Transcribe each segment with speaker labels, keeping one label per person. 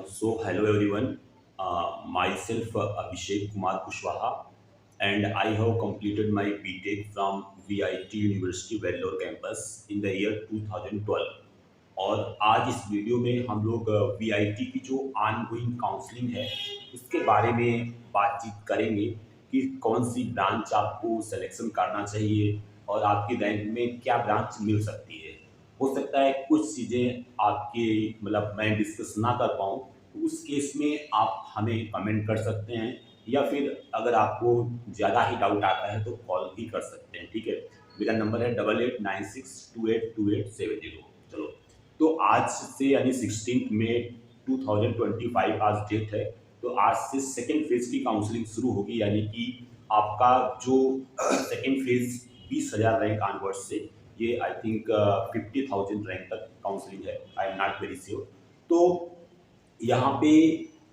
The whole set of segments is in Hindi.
Speaker 1: Hello everyone. Myself Abhishek Kumar Kushwaha, and I have completed my BTech from VIT University Vellore campus in the year 2012. और आज इस वीडियो में हम लोग VIT की जो ऑनगोइंग काउंसलिंग है उसके बारे में बातचीत करेंगे कि कौन सी ब्रांच आपको सिलेक्शन करना चाहिए और आपकी रैंक में क्या ब्रांच मिल सकती है। हो सकता है कुछ चीज़ें आपके मतलब मैं डिस्कस ना कर पाऊँ, तो उस केस में आप हमें कमेंट कर सकते हैं या फिर अगर आपको ज़्यादा ही डाउट आता है तो कॉल भी कर सकते हैं। ठीक है, मेरा नंबर है 8896282870। चलो, तो आज से यानी 16 मई 2025 आज डेट है। तो आज से सेकेंड फेज की काउंसलिंग शुरू होगी, यानी कि आपका जो सेकेंड फेज 20,000 रैंक ऑनवर्ड से ये आई थिंक 50,000 रैंक तक काउंसलिंग है। I am not very sure. तो यहाँ पे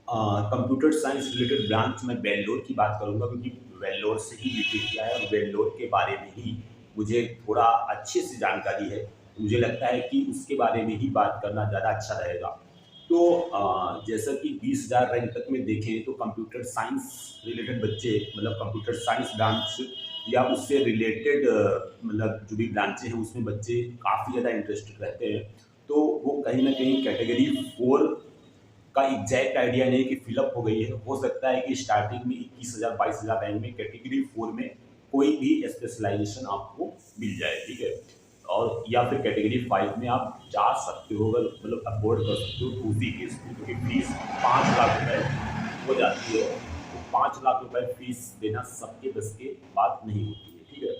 Speaker 1: कंप्यूटर साइंस रिलेटेड ब्रांच में वेल्लोर की बात करूँगा, क्योंकि वेल्लोर से ही बीटेक किया है और वेल्लोर के बारे में ही मुझे थोड़ा अच्छे से जानकारी है। मुझे लगता है कि उसके बारे में ही बात करना ज़्यादा अच्छा रहेगा। तो जैसा कि 20,000 रैंक तक में देखें तो कंप्यूटर साइंस रिलेटेड बच्चे, मतलब कंप्यूटर साइंस ब्रांच या उससे रिलेटेड मतलब जो भी ब्रांचें हैं उसमें बच्चे काफ़ी ज़्यादा इंटरेस्टेड रहते हैं। तो वो कहीं ना कहीं कैटेगरी 4 का एग्जैक्ट आइडिया नहीं कि फिलअप हो गई है। हो सकता है कि स्टार्टिंग में 21,000 22,000 रैंक में कैटेगरी 4 में कोई भी स्पेशलाइजेशन आपको मिल जाए। ठीक है, और या फिर कैटेगरी 5 में आप जा सकते हो, अगर मतलब अफोर्ड कर सकते हो तो उसी केस में, क्योंकि फीस 5 लाख रुपए हो जाती है। तो 5 लाख रुपए फीस देना सबके बस के बात नहीं होती है। ठीक है,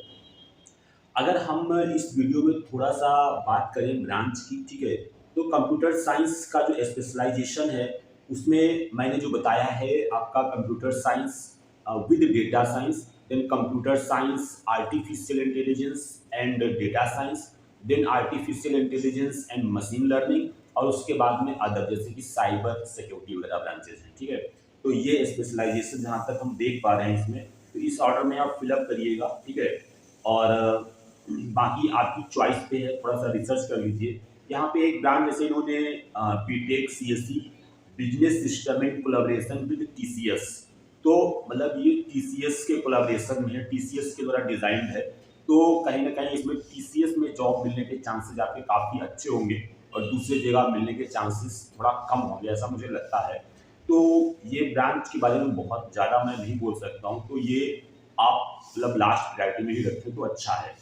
Speaker 1: अगर हम इस वीडियो में थोड़ा सा बात करें ब्रांच की, ठीक है, तो कंप्यूटर साइंस का जो स्पेशलाइजेशन है उसमें मैंने जो बताया है आपका computer science with data science, then computer science artificial intelligence and data science, then artificial intelligence and machine learning, और उसके बाद में अदर जैसे कि साइबर सिक्योरिटी वगैरह ब्रांचेस हैं। ठीक है, तो ये स्पेशलाइजेशन जहाँ तक हम देख पा रहे हैं इसमें, तो इस ऑर्डर में आप फिलअप करिएगा। ठीक है, और बाकी आपकी चॉइस पे है, थोड़ा सा रिसर्च कर लीजिए। यहाँ पे एक ब्रांड जैसे इन्होंने BTech CSC business system and collaboration with TCS, तो मतलब ये टीसीएस के कोलैबोरेशन में है, टीसीएस के द्वारा डिजाइन है। तो कहीं ना कहीं इसमें टीसीएस में जॉब मिलने के चांसेस आपके काफ़ी अच्छे होंगे और दूसरी जगह मिलने के चांसेस थोड़ा कम होंगे, ऐसा मुझे लगता है। तो ये ब्रांच के बारे में बहुत ज़्यादा मैं नहीं बोल सकता हूँ, तो ये आप मतलब लास्ट प्रायोरिटी में ही रखें तो अच्छा है।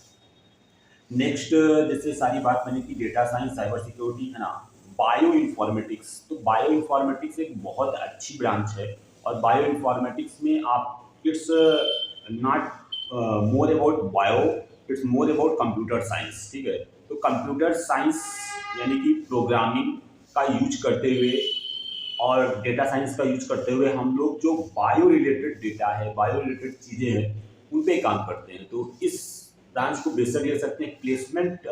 Speaker 1: नेक्स्ट जैसे सारी बात मैंने की डेटा साइंस साइबर सिक्योरिटी है ना, बायो इन्फॉर्मेटिक्स, तो बायो इन्फॉर्मेटिक्स एक बहुत अच्छी ब्रांच है। और बायो इन्फॉर्मेटिक्स में आप it's not more about bio, it's more about computer science. ठीक है, तो कंप्यूटर साइंस यानी कि प्रोग्रामिंग का यूज करते हुए और डेटा साइंस का यूज करते हुए हम लोग जो बायो रिलेटेड डेटा है, बायो रिलेटेड चीज़ें हैं, उन पे काम करते हैं। तो इस ब्रांच को बेसिक ले सकते हैं। प्लेसमेंट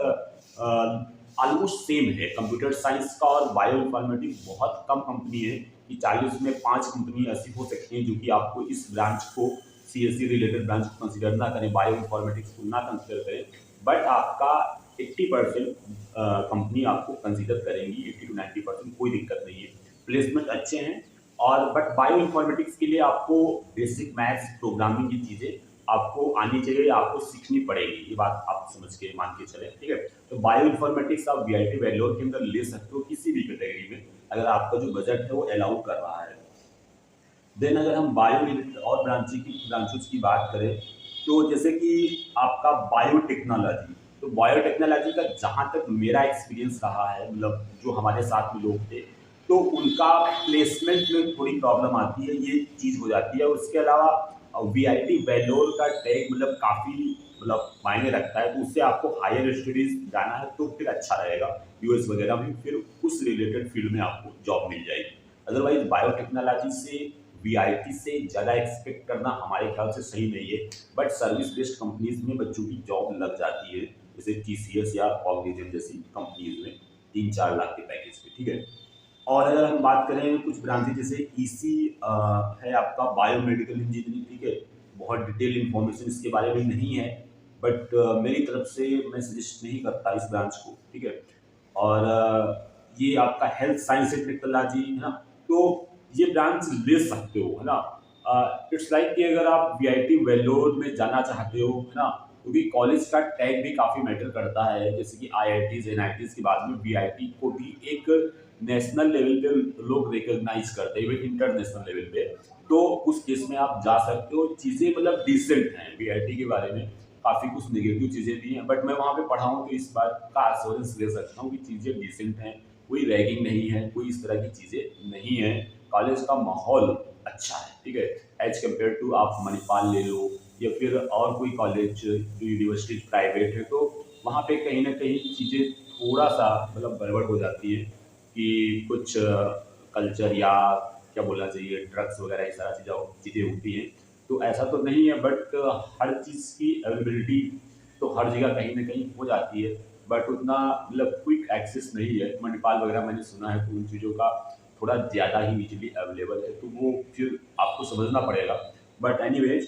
Speaker 1: ऑलमोस्ट सेम है कंप्यूटर साइंस का और बायो इन्फॉर्मेटिक्स। बहुत कम कंपनी है कि 40 में 5 कंपनी ऐसी हो सकती हैं जो कि आपको इस ब्रांच को, सीएससी रिलेटेड ब्रांच को कंसिडर ना करें, बायो इन्फॉर्मेटिक्स को ना कंसिडर करें, बट आपका 80% कंपनी आपको कंसिडर करेंगी, 80 to 90%, कोई दिक्कत नहीं है। प्लेसमेंट अच्छे हैं। और बट बायो इन्फॉर्मेटिक्स के लिए आपको बेसिक मैथ्स प्रोग्रामिंग की चीज़ें आपको आनी चाहिए, आपको सीखनी पड़ेगी, ये बात आप समझ के मान के चलें। ठीक है, तो बायो इन्फॉर्मेटिक्स आप वीआईटी वेल्लोर के अंदर ले सकते हो किसी भी कैटेगरी में, अगर आपका जो बजट है वो अलाउ कर रहा है। देन अगर हम बायो रिलेटेड और ब्रांचेस की बात करें, तो जैसे कि आपका बायोटेक्नोलॉजी, तो बायोटेक्नोलॉजी का जहाँ तक मेरा एक्सपीरियंस रहा है, मतलब जो हमारे साथ में लोग थे, तो उनका प्लेसमेंट में थोड़ी प्रॉब्लम आती है, ये चीज़ हो जाती है। उसके अलावा वीआईटी वेल्लोर का टैग मतलब काफ़ी मतलब मायने रखता है, तो उससे आपको हायर स्टडीज जाना है तो फिर अच्छा रहेगा, यूएस वगैरह में, फिर उस रिलेटेड फील्ड में आपको जॉब मिल जाएगी। अदरवाइज बायोटेक्नोलॉजी से वीआईटी से ज़्यादा एक्सपेक्ट करना हमारे ख्याल से सही नहीं है। बट सर्विस बेस्ड कंपनीज में बच्चों की जॉब लग जाती है, जैसे टीसीएस या कॉग्निजेंट जैसी कंपनीज में 3-4 लाख के पैकेज पे। ठीक है, और अगर हम बात करें कुछ ब्रांचेज जैसे ईसी है आपका बायोमेडिकल इंजीनियरिंग। ठीक है, बहुत डिटेल इंफॉर्मेशन इसके बारे में नहीं है, बट मेरी तरफ से मैं सजेस्ट नहीं करता इस ब्रांच को। ठीक है, और ये आपका हेल्थ साइंस एंड टेक्नोलॉजी है ना, तो ये ब्रांच ले सकते हो, है ना। इट्स लाइक कि अगर आप वीआईटी वेल्लोर में जाना चाहते हो, है ना, क्योंकि कॉलेज का टैग भी काफ़ी मैटर करता है, जैसे कि आईआईटीज एनआईटीज के बाद में वीआईटी को भी एक नेशनल लेवल पे लोग रिकॉग्नाइज करते हैं, इवन इंटरनेशनल लेवल पे। तो उस केस में आप जा सकते हो, चीज़ें मतलब डिसेंट हैं वीआईटी के बारे में। काफ़ी कुछ नेगेटिव चीज़ें भी हैं, बट मैं वहाँ पे पढ़ा हूँ तो इस बात का एश्योरेंस ले सकता हूँ कि चीज़ें डिसेंट हैं, कोई रैगिंग नहीं है, कोई इस तरह की चीज़ें नहीं है। कॉलेज का माहौल अच्छा है, ठीक है, एज कम्पेयर टू आप मणिपाल ले लो या फिर और कोई कॉलेज जो यूनिवर्सिटी प्राइवेट है, तो वहाँ पे कहीं ना कहीं चीज़ें थोड़ा सा मतलब गड़बड़ हो जाती है कि कुछ कल्चर या क्या बोलना चाहिए ड्रग्स वगैरह ये सारा चीज़ें होती हैं। तो ऐसा तो नहीं है, बट हर चीज़ की अवेलेबिलिटी तो हर जगह कहीं ना कहीं हो जाती है, बट उतना मतलब क्विक एक्सेस नहीं है। मणिपाल वगैरह मैंने सुना है तो उन चीज़ों का थोड़ा ज़्यादा ही इजीली अवेलेबल है, तो वो फिर आपको समझना पड़ेगा। बट एनीवेज,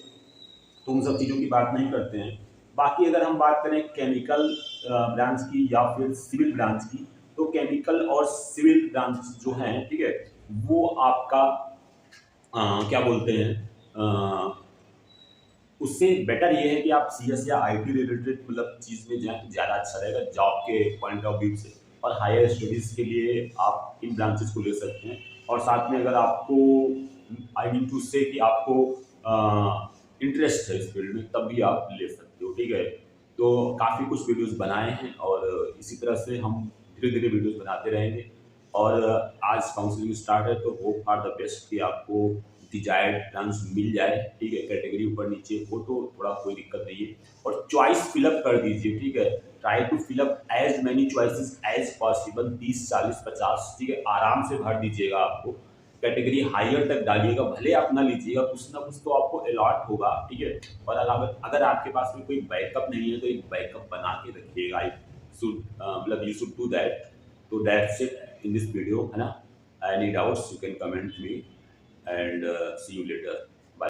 Speaker 1: तो उन सब चीज़ों की बात नहीं करते हैं। बाकी अगर हम बात करें केमिकल ब्रांच की या फिर सिविल ब्रांच की, तो केमिकल और सिविल ब्रांच जो हैं, ठीक है, वो आपका क्या बोलते हैं, उससे बेटर ये है कि आप सीएस या आईटी रिलेटेड मतलब चीज़ में जाएं तो ज़्यादा अच्छा रहेगा जॉब के पॉइंट ऑफ व्यू से। और हायर स्टडीज़ के लिए आप इन ब्रांचेस को ले सकते हैं। और साथ में अगर आपको, आई मीन टू से कि आपको इंटरेस्ट है इस फील्ड में, तब भी आप ले सकते हो, ठीक है। तो काफ़ी कुछ वीडियोस बनाए हैं और इसी तरह से हम धीरे धीरे वीडियोस बनाते रहेंगे। और आज काउंसलिंग स्टार्ट है, तो होप फॉर द बेस्ट कि आपको डिजायर्ड ब्रांच मिल जाए, ठीक है। कैटेगरी ऊपर नीचे हो तो थोड़ा कोई दिक्कत नहीं है, और चॉइस फिलअप कर दीजिए, ठीक है। Try to fill up as many choices as possible, 30 40 50, ठीक है, आराम से भर दीजिएगा। आपको कैटेगरी हायर तक डालिएगा, भले आप ना लीजिएगा, कुछ ना कुछ तो आपको अलॉट होगा, ठीक है। और अगर आपके पास में कोई बैकअप नहीं है तो एक बैकअप बना के रखिएगा। मतलब यू शुड डू दैट। तो that's it in this video, है ना। Any doubts you can comment me, and see you later.